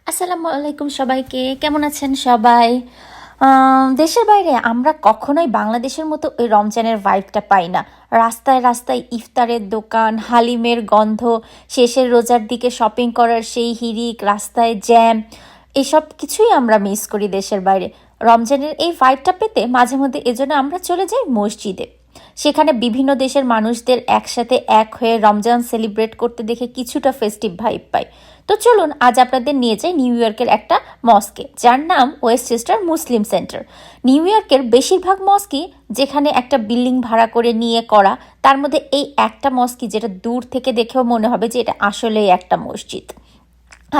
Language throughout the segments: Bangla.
আসসালামু আলাইকুম সবাইকে। কেমন আছেন সবাই? দেশের বাইরে আমরা কখনোই বাংলাদেশের মতো ওই রমজানের ভাইবটা পাই না। রাস্তায় রাস্তায় ইফতারের দোকান, হালিমের গন্ধ, শেষের রোজার দিকে শপিং করার সেই হিড়িক, রাস্তায় জ্যাম, এসব কিছুই আমরা মিস করি দেশের বাইরে। রমজানের এই ভাইবটা পেতে মাঝে মধ্যে এজন্য আমরা চলে যাই মসজিদে। সেখানে বিভিন্ন দেশের মানুষদের একসাথে এক হয়ে রমজান সেলিব্রেট করতে দেখে কিছুটা ফেস্টিভ ভাইব পাই। তো চলুন আজ আপনাদের নিয়ে যাই নিউ ইয়র্কের একটা মস্কে, যার নাম ওয়েস্টচেস্টার মুসলিম সেন্টার। নিউ ইয়র্কের বেশিরভাগ মস্কই যেখানে একটা বিল্ডিং ভাড়া করে নিয়ে করা, তার মধ্যে এই একটা মস্কি যেটা দূর থেকে দেখেও মনে হবে যে এটা আসলেই একটা মসজিদ।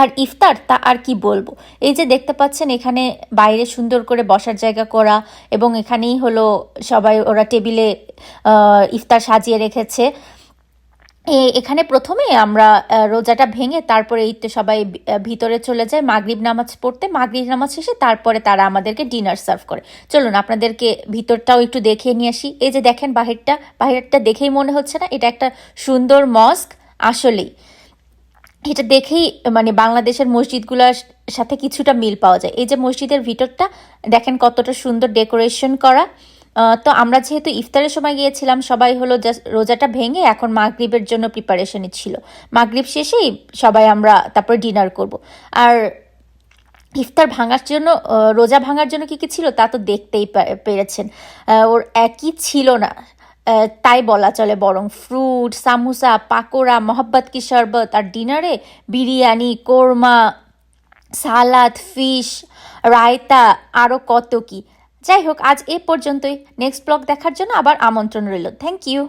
আর ইফতার তা আর কি বলবো, এই যে দেখতে পাচ্ছেন এখানে বাইরে সুন্দর করে বসার জায়গা করা, এবং এখানেই হলো সবাই ওরা টেবিলে ইফতার সাজিয়ে রেখেছে। এখানে প্রথমে আমরা রোজাটা ভেঙে তারপরে এই তো সবাই ভিতরে চলে যায় মাগরিব নামাজ পড়তে। মাগরিব নামাজ শেষে তারপরে তারা আমাদেরকে ডিনার সার্ভ করে। চলুন আপনাদেরকে ভিতরটাও একটু দেখিয়ে নিয়ে আসি। এই যে দেখেন বাহিরটা দেখেই মনে হচ্ছে না এটা একটা সুন্দর মস্ক? আসলেই এটা দেখেই মানে বাংলাদেশের মসজিদগুলোর সাথে কিছুটা মিল পাওয়া যায়। এই যে মসজিদের ভিতরটা দেখেন কতটা সুন্দর ডেকোরেশন করা। তো আমরা যেহেতু ইফতারের সময় গিয়েছিলাম, সবাই হলো জাস্ট রোজাটা ভেঙে এখন মাগরিবের জন্য প্রিপারেশনে ছিল। মাগরিব শেষেই সবাই আমরা তারপর ডিনার করব। আর ইফতার ভাঙার জন্য রোজা ভাঙার জন্য কি কি ছিল তা তো দেখতেই পেরেছেন। ওর একই ছিল না, তাই বলা চলে, বরং ফ্রুট, সামোসা, পাকোড়া, মহব্বত কি শরবত, আর ডিনারে বিরিয়ানি, কোরমা, সালাদ, ফিশ, রায়তা, আরও কত কি। যাই হোক, আজ এ পর্যন্তই। নেক্সট ব্লগ দেখার জন্য আবার আমন্ত্রণ রইল। Thank you.